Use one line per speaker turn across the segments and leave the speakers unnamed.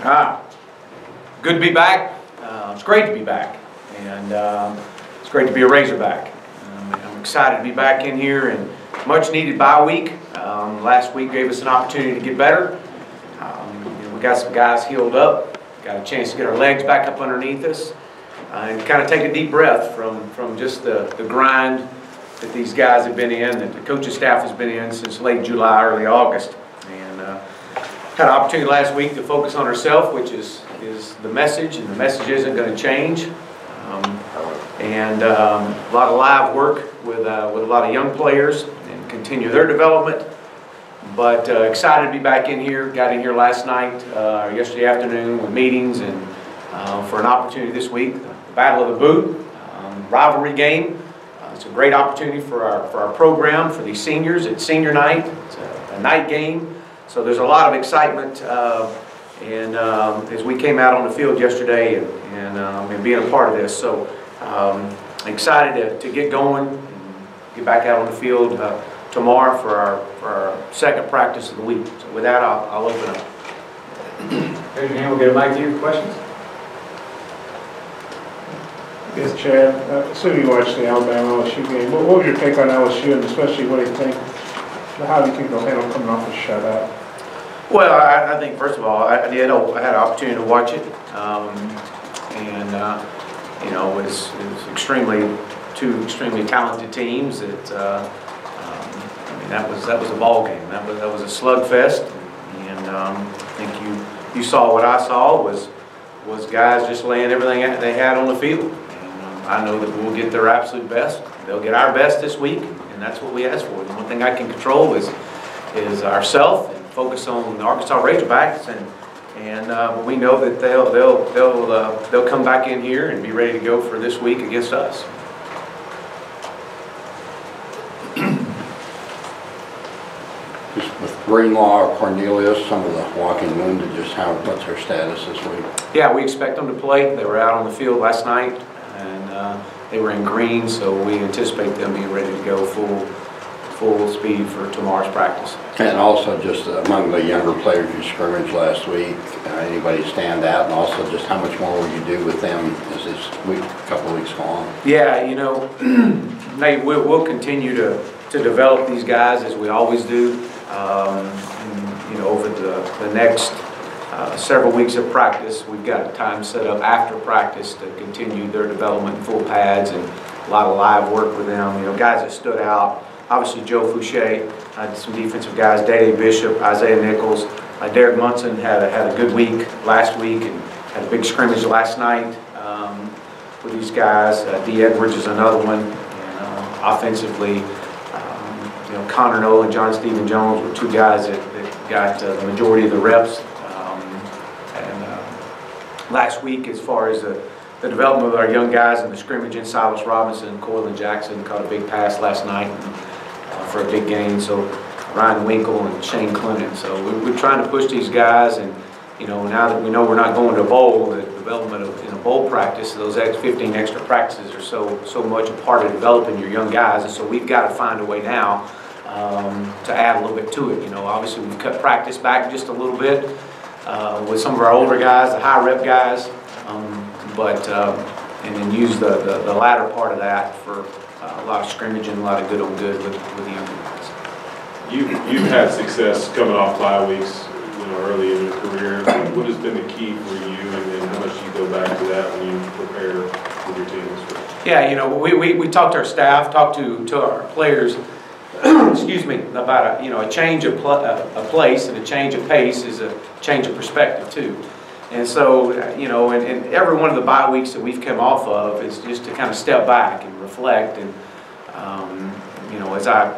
Good to be back. It's great to be back, and it's great to be a Razorback. I'm excited to be back in here, and much needed bye week. Last week gave us an opportunity to get better. We got some guys healed up, got a chance to get our legs back up underneath us, and kind of take a deep breath from just the grind that these guys have been in, that the coaching staff has been in since late July, early August. And had an opportunity last week to focus on ourselves, which is the message, and the message isn't going to change. And a lot of live work with a lot of young players and continue their development. But excited to be back in here. Got in here last night, yesterday afternoon with meetings, and for an opportunity this week, the Battle of the Boot, rivalry game. It's a great opportunity for our program, for these seniors. It's senior night. It's a night game. So there's a lot of excitement, and as we came out on the field yesterday and being a part of this. So excited to get going and get back out on the field tomorrow for our second practice of the week. So with that, I'll open up.
Raise your hand, we'll get a mic to you. Questions?
Yes, Chad. Assuming you watched the Alabama LSU game, what was your take on LSU, and especially what do you think? How do you think they'll handle coming off a shutout?
Well, I think first of all, I had an opportunity to watch it, you know, it was two extremely talented teams. That I mean, that was a ball game. That was a slugfest, and I think you saw what I saw was guys just laying everything they had on the field. And I know that we'll get their absolute best. They'll get our best this week, and that's what we asked for. The one thing I can control is ourselves, and focus on the Arkansas Razorbacks, and we know that they'll come back in here and be ready to go for this week against us.
Just with Greenlaw or Cornelius, some of the walking wounded, just what's their status this week?
Yeah, we expect them to play. They were out on the field last night, and they were in green, so we anticipate them being ready to go full speed for tomorrow's practice.
And also just among the younger players you scrimmaged last week, anybody stand out, and also just how much more will you do with them as this couple of weeks go on?
Yeah, you know, we'll continue to develop these guys as we always do. You know, over the next several weeks of practice, we've got time set up after practice to continue their development in full pads, and a lot of live work with them. You know, guys that stood out. Obviously, Joe Fouché, some defensive guys, Dede Bishop, Isaiah Nichols. Derek Munson had a good week last week and had a big scrimmage last night with these guys. D. Edwards is another one. And offensively, you know, Connor Noll and John Stephen Jones were two guys that got the majority of the reps. Last week, as far as the development of our young guys in the scrimmage, in Silas Robinson, Corlin Jackson caught a big pass last night for a big gain. So Ryan Winkle and Shane Clement. So we're trying to push these guys, and you know, now that we know we're not going to a bowl, the development in a bowl practice, those 15 extra practices are so much a part of developing your young guys, and so we've got to find a way now to add a little bit to it. You know, obviously we've cut practice back just a little bit with some of our older guys, the high rep guys, and then use the latter part of that for a lot of scrimmage and a lot of good on good with the younger guys.
You've had success coming off bye weeks, you know, early in your career. What has been the key for you, and how much do you go back to that when you prepare with your teams?
Yeah, you know, we talked to our staff, talked to our players, excuse me, about a change of a place and a change of pace is a change of perspective too. And so, you know, and every one of the bye weeks that we've come off of is just to kind of step back and reflect. And, you know, as I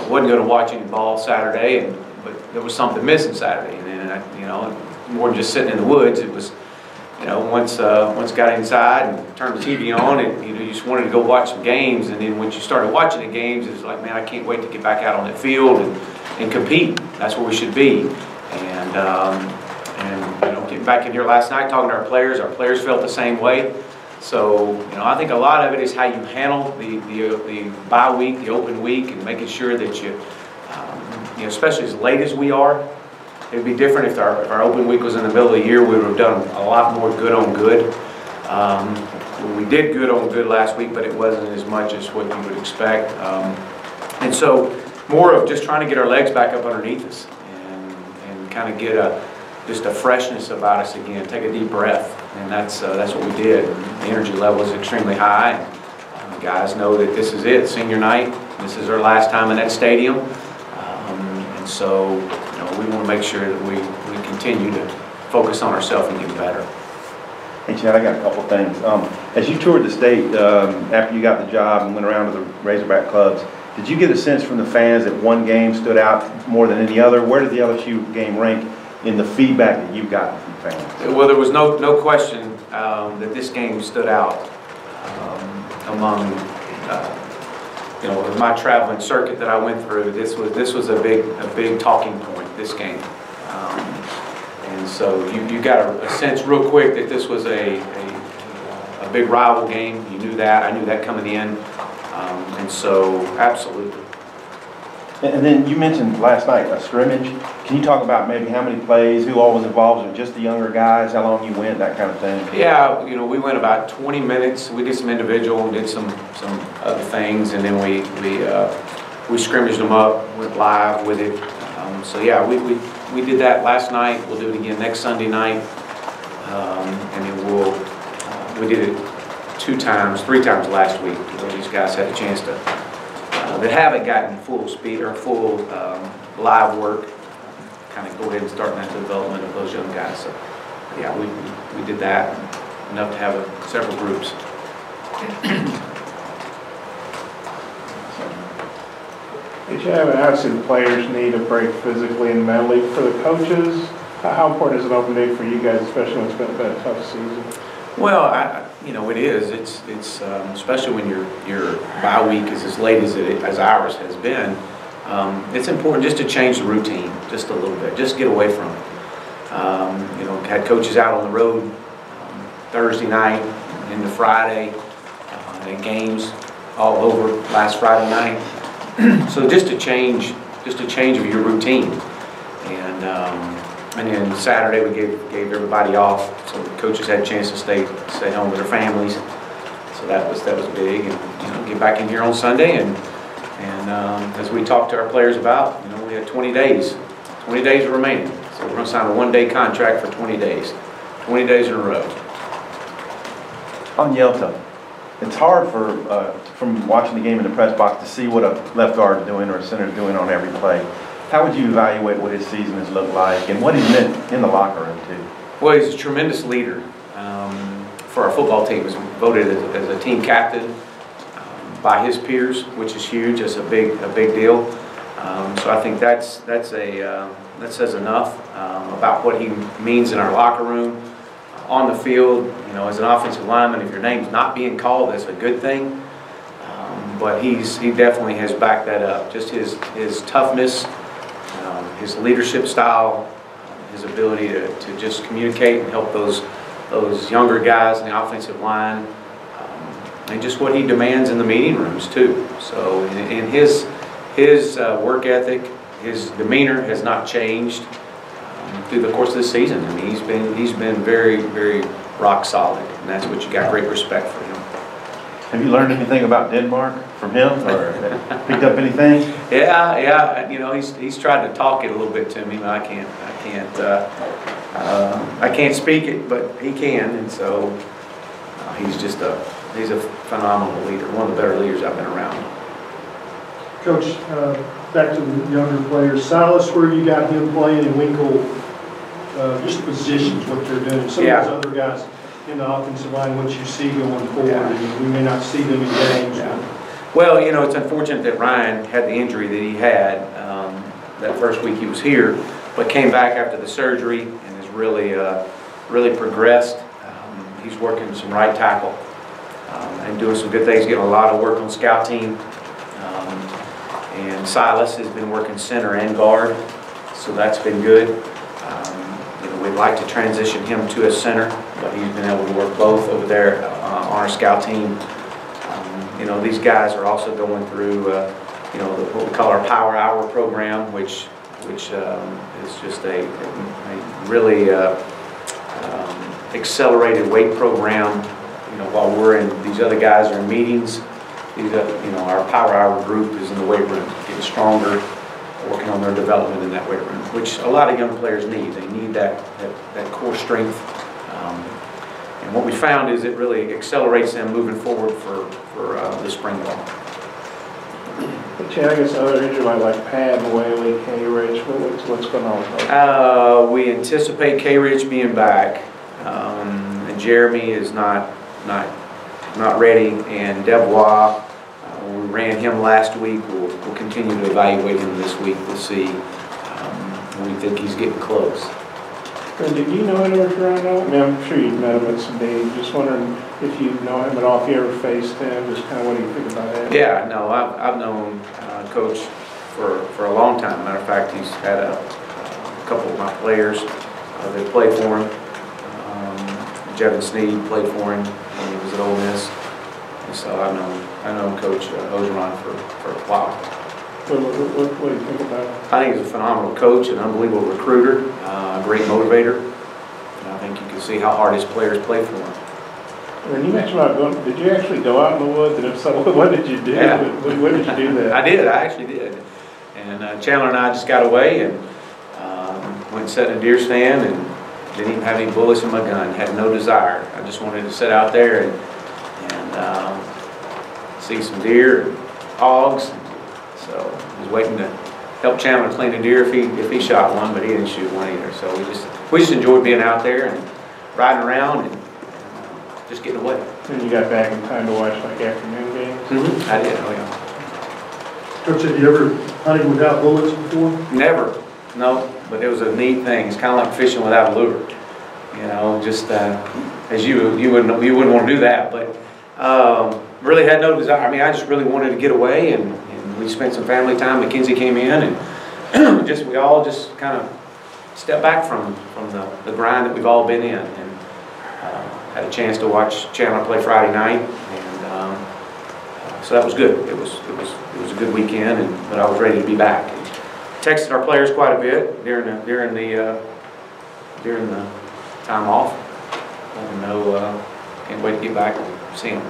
wasn't going to watch any ball Saturday, but there was something missing Saturday. And then, you know, more than just sitting in the woods, it was, you know, once got inside and turned the TV on, and you know, you just wanted to go watch some games. And then once you started watching the games, it was like, man, I can't wait to get back out on that field and compete. That's where we should be. And you know, getting back in here last night, talking to our players felt the same way. So, you know, I think a lot of it is how you handle the bye week, the open week, and making sure that you know, especially as late as we are, It'd be different if our open week was in the middle of the year. We would have done a lot more good on good. We did good on good last week, but it wasn't as much as what you would expect. And so more of just trying to get our legs back up underneath us and kind of get just a freshness about us again. Take a deep breath, and that's what we did. The energy level is extremely high. The guys know that this is it, senior night. This is our last time in that stadium, and so we want to make sure that we continue to focus on ourselves and get better.
Hey Chad, I got a couple things. As you toured the state after you got the job and went around to the Razorback clubs, did you get a sense from the fans that one game stood out more than any other? Where did the LSU game rank in the feedback that you've gotten from fans?
Well, there was no question that this game stood out among my traveling circuit that I went through. This was a big talking point, this game. And so you got a sense real quick that this was a big rival game. You knew that. I knew that coming in. And so, absolutely.
And then you mentioned last night a scrimmage. Can you talk about maybe how many plays, who all was involved, or just the younger guys, how long you went, that kind of thing?
Yeah, we went about 20 minutes. We did some individual and did some other things, and then we scrimmaged them up, went live with it. So yeah, we did that last night. We'll do it again next Sunday night, and then we did it 3 times last week. These guys had a chance to that haven't gotten full speed or full live work, kind of go ahead and start that development of those young guys. So yeah, we did that enough to have several groups.
Did you have obviously the players need a break physically and mentally. For the coaches, how important is an open day for you guys, especially when it's been a tough season?
Well, it is. It's especially when your bye week is as late as ours has been. It's important just to change the routine just a little bit, just get away from it. Had coaches out on the road Thursday night into Friday, and games all over last Friday night. So just a change of your routine, and then Saturday we gave everybody off, so the coaches had a chance to stay home with their families. So that was big, and get back in here on Sunday, and as we talked to our players about, we had 20 days remaining. So we're going to sign a 1-day contract for 20 days, 20 days in a row.
On Yelta, it's hard from watching the game in the press box to see what a left guard is doing or a center is doing on every play. How would you evaluate what his season has looked like and what he's meant in the locker room too?
Well, he's a tremendous leader for our football team. He was voted as a team captain by his peers, which is huge. It's a big deal. So I think that says enough about what he means in our locker room. On the field, as an offensive lineman, if your name's not being called, that's a good thing. But he definitely has backed that up. Just his toughness, his leadership style, his ability to just communicate and help those younger guys in the offensive line, and just what he demands in the meeting rooms too. So in his work ethic, his demeanor has not changed through the course of the season. I mean, he's been very, very rock solid, and that's what you got great respect for him.
Have you learned anything about Denmark from him, or picked up anything?
Yeah. He's tried to talk it a little bit to me, but I can't speak it, but he can, and so he's a phenomenal leader, one of the better leaders I've been around.
Coach, back to the younger players, Silas, where you got him playing, and Winkle, just positions, what they're doing. Some of those other guys in the offensive line, what you see going forward, and we may not see them in games.
Yeah. Well, it's unfortunate that Ryan had the injury that he had that first week he was here, but came back after the surgery and has really progressed. He's working some right tackle and doing some good things, getting a lot of work on scout team. And Silas has been working center and guard, so that's been good. We'd like to transition him to a center, but he's been able to work both over there on our scout team. These guys are also going through, what we call our Power Hour program, which which is just a really accelerated weight program. You know, while we're in, these other guys are in meetings, these you know, our power hour group is in the weight room, getting stronger, working on their development in that weight room, which a lot of young players need. They need that core strength. And what we found is it really accelerates them moving forward for the spring ball.
Chad, I guess other injuries like Pat, Whaley, K-Rich, what's going on with those?
We anticipate K-Rich being back, and Jeremy is not ready, and Devois, we ran him last week. We'll continue to evaluate him this week to see. We think he's getting close.
And did you know Edward Toronto? I mean, I'm sure you've met him at some days. Just wondering if you know him at all, if you ever faced him, just kind of what do you think about that?
Yeah, no, I've known Coach for a long time. Matter of fact, he's had a couple of my players that played for him. Jevin Sneed played for him when he was at Ole Miss. And so I know Coach Ogeron for a while.
What do you think about him?
I think he's a phenomenal coach, an unbelievable recruiter, a great motivator. And I think you can see how hard his players play for him.
And then you mentioned about going, did you actually go out in the woods? And if so, what did you do?
Yeah.
When did you do that?
I actually did. And Chandler and I just got away and went and sat in a deer stand and didn't even have any bullets in my gun, had no desire. I just wanted to sit out there and see some deer and hogs. So I was waiting to help Chandler clean a deer if he shot one, but he didn't shoot one either. So we just enjoyed being out there and riding around and just getting away.
And you got back in time to watch like afternoon games?
Mm-hmm. I did. Oh yeah.
Coach, have you ever hunted without bullets before?
Never. No. But it was a neat thing. It's kind of like fishing without a lure. You know, just as you wouldn't want to do that, but really had no desire. I mean, I just really wanted to get away, and we spent some family time. Mackenzie came in, and we all just kind of stepped back from the grind that we've all been in, and had a chance to watch Chandler play Friday night, and so that was good. It was a good weekend, but I was ready to be back. And texted our players quite a bit during the time off. Let them know can't wait to get back and see them.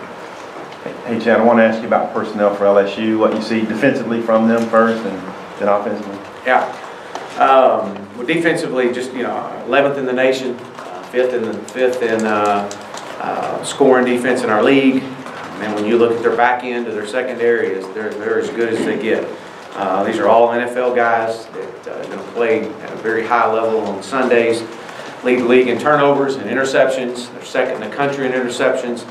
Hey, Chad, I want to ask you about personnel for LSU, what you see defensively from them first and then offensively.
Yeah. Well, defensively, just, 11th in the nation, fifth in scoring defense in our league. And when you look at their back end to their secondary, they're as good as they get. These are all NFL guys that are going to play at a very high level on Sundays. Lead the league in turnovers and interceptions. They're second in the country in interceptions.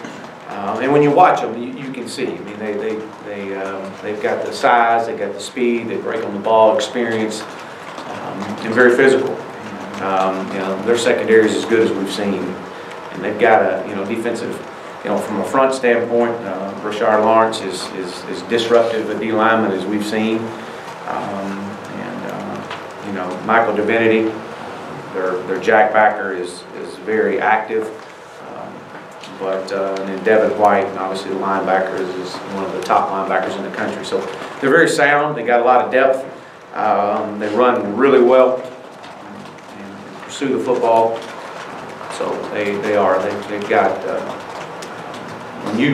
And when you watch them, you can see. I mean, they've got the size, they've got the speed, they break on the ball, experience, and very physical. Their secondary is as good as we've seen, and they've got a defensive. From a front standpoint, Rashard Lawrence is disruptive a D lineman as we've seen, Michael Divinity, their jackbacker is very active. And then Devin White, obviously the linebacker, is one of the top linebackers in the country. So they're very sound. They got a lot of depth. They run really well and pursue the football. So they've got.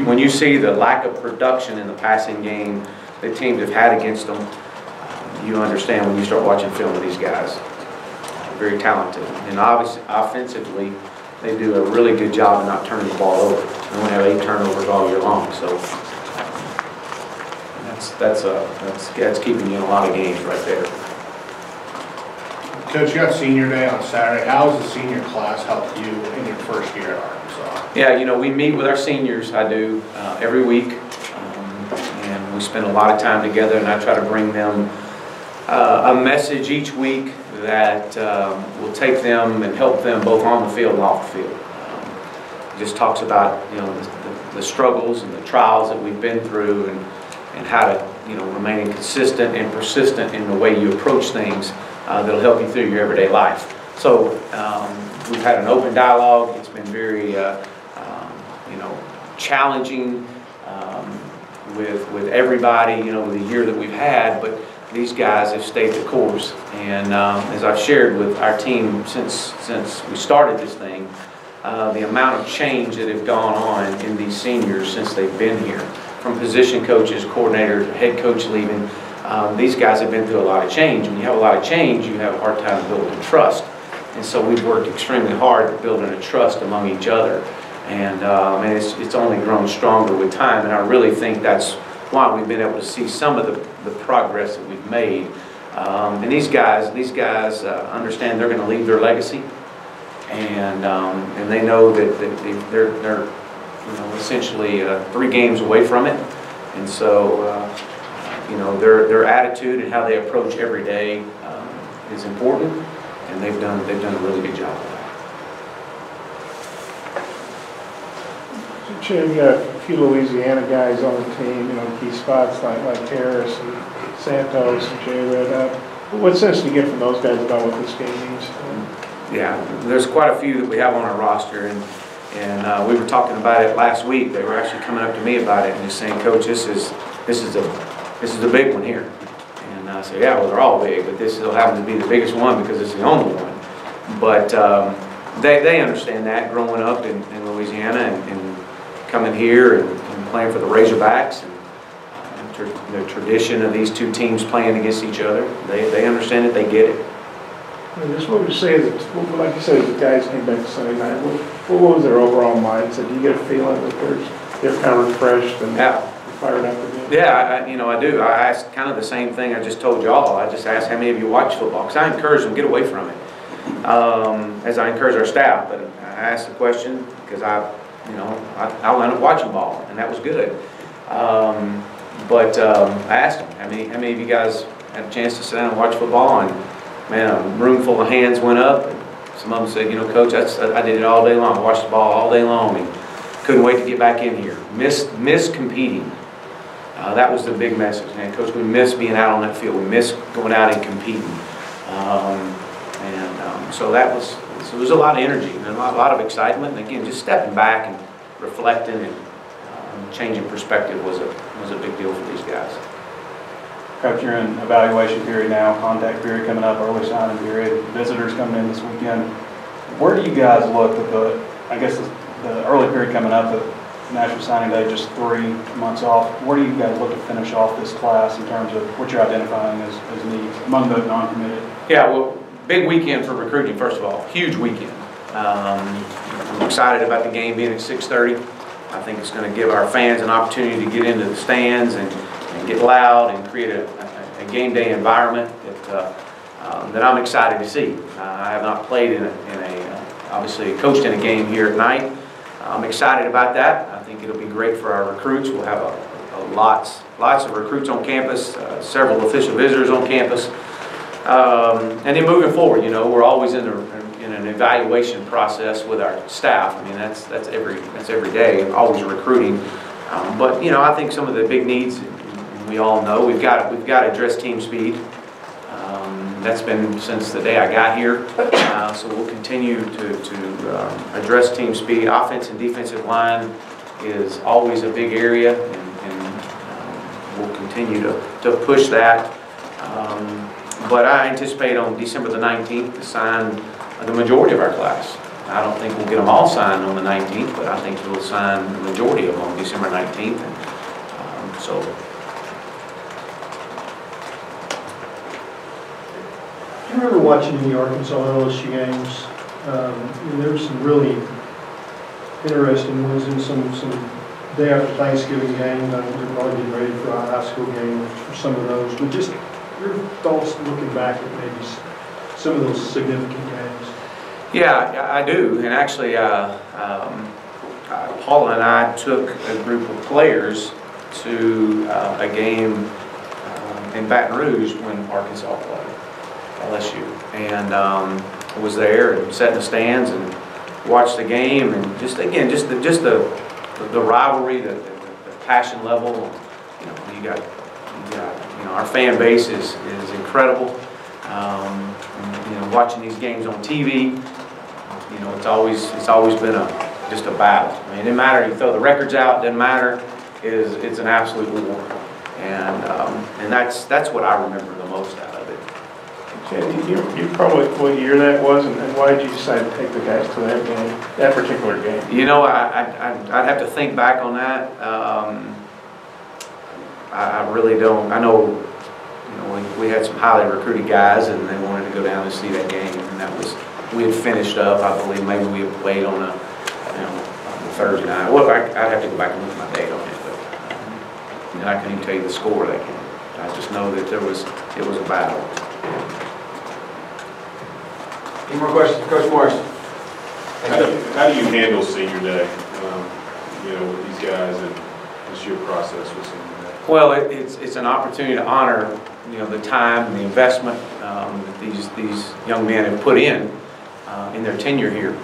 When you see the lack of production in the passing game that teams have had against them, you understand when you start watching film of these guys. Very talented, and obviously offensively, they do a really good job of not turning the ball over. They only have 8 turnovers all year long, so that's keeping you in a lot of games right there.
Coach, you got Senior Day on Saturday. How has the senior class helped you in your first year at Arkansas?
Yeah, we meet with our seniors. I do every week, and we spend a lot of time together. And I try to bring them a message each week that will take them and help them both on the field and off the field. It just talks about the struggles and the trials that we've been through, and how to remain consistent and persistent in the way you approach things that'll help you through your everyday life. So we've had an open dialogue. It's been very challenging with everybody, the year that we've had, but these guys have stayed the course. And as I've shared with our team since we started this thing, the amount of change that have gone on in these seniors since they've been here, from position coaches, coordinators, head coach leaving, these guys have been through a lot of change. When you have a lot of change, you have a hard time building trust. And so we've worked extremely hard at building a trust among each other. And it's only grown stronger with time. And I really think that's why we've been able to see some of the progress that we've made. And these guys understand they're going to leave their legacy. And they know that they're essentially 3 games away from it. And so, their attitude and how they approach every day is important, and they've done a really good job of that.
Jim, you got a few Louisiana guys on the team, key spots like Harris and Santos and J. Red. What sense do you get from those guys about what this game means?
Yeah, there's quite a few that we have on our roster, and we were talking about it last week. They were actually coming up to me about it and just saying, Coach, this is a big one here. And I said, yeah, well, they're all big, but this still happens to be the biggest one because it's the only one. But they understand that growing up in Louisiana and coming here and playing for the Razorbacks and the tradition of these 2 teams playing against each other. They understand it, they get it.
Just what would you say, like you said, the guys came back Sunday night, what was their overall mindset? Do you get a feeling that they're kind of refreshed and fired up again?
Yeah, I do. I asked kind of the same thing I just told y'all. I just asked how many of you watch football, because I encourage them to get away from it, as I encourage our staff. But I asked the question because I'll end up watching ball, and that was good. But I asked them, how many of you guys had a chance to sit down and watch football? And man, a room full of hands went up. And some of them said, Coach, I did it all day long. I watched the ball all day long and couldn't wait to get back in here. Miss competing. That was the big message, man. Coach, we miss being out on that field. We miss going out and competing. So there's a lot of energy and a lot of excitement. And again, just stepping back and reflecting and changing perspective was a big deal for these guys.
Coach, you're in evaluation period now, contact period coming up, early signing period, visitors coming in this weekend. Where do you guys look at the early period coming up, the National Signing Day, just 3 months off? Where do you guys look to finish off this class in terms of what you're identifying as needs among the non-committed? Yeah,
well, big weekend for recruiting, first of all. Huge weekend. I'm excited about the game being at 6:30. I think it's going to give our fans an opportunity to get into the stands and get loud and create a game day environment that I'm excited to see. I have not played obviously coached in a game here at night. I'm excited about that. I think it'll be great for our recruits. We'll have lots of recruits on campus, several official visitors on campus. And then moving forward, we're always in an evaluation process with our staff. I mean, that's every day, always recruiting. But I think some of the big needs, we all know we've got to address team speed. That's been since the day I got here. So we'll continue to address team speed. Offense and defensive line is always a big area, and we'll continue to push that. But I anticipate on December the 19th to sign the majority of our class. I don't think we'll get them all signed on the 19th, but I think we'll sign the majority of them on December 19th. And, so.
I remember watching the Arkansas LSU games. There were some really interesting ones in some day after Thanksgiving games. I think we're probably getting ready for a high school game for some of those. But just your thoughts looking back at maybe some of those significant games.
Yeah, I do. And actually, Paula and I took a group of players to a game in Baton Rouge when Arkansas played LSU, and I was there and sat in the stands and watched the game, and just the rivalry, the passion level. You got our fan base is incredible. Watching these games on TV, it's always been just a battle. I mean, it didn't matter. You throw the records out, doesn't matter. It's an absolute war, and that's what I remember the most.
Chad, you probably, what year that was, and why did you decide to take the guys to that game, that particular game?
You know, I'd have to think back on that. I really don't. I know, you know, we had some highly recruited guys, and they wanted to go down and see that game, and that was, we had finished up, I believe, maybe we had played on a, you know, on Thursday night. Well, I'd have to go back and look at my date on it, but, you know, I couldn't even tell you the score of that game. I just know that it was a battle.
Any more questions, Coach Morris?
How do you handle senior day, you know, with these guys, and what's your process with senior day?
Well, it's an opportunity to honor, you know, the time and the investment that these young men have put in their tenure here,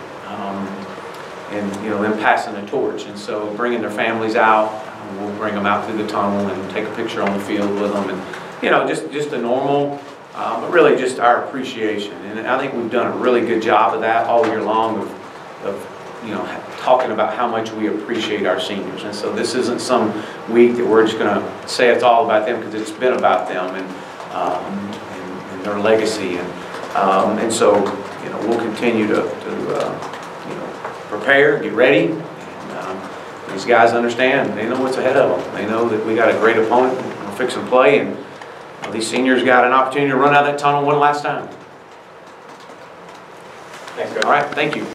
and, you know, them passing the torch. And so bringing their families out, we'll bring them out through the tunnel and take a picture on the field with them, and, you know, just a normal, but really just our appreciation. And I think we've done a really good job of that all year long, of you know, talking about how much we appreciate our seniors. And so this isn't some week that we're just going to say it's all about them, because it's been about them and their legacy. And so, you know, we'll continue to you know, prepare, get ready. And these guys understand. They know what's ahead of them. They know that we got a great opponent. We're fixing play, and these seniors got an opportunity to run out of that tunnel one last time.
Thanks, Coach.
All right, thank you.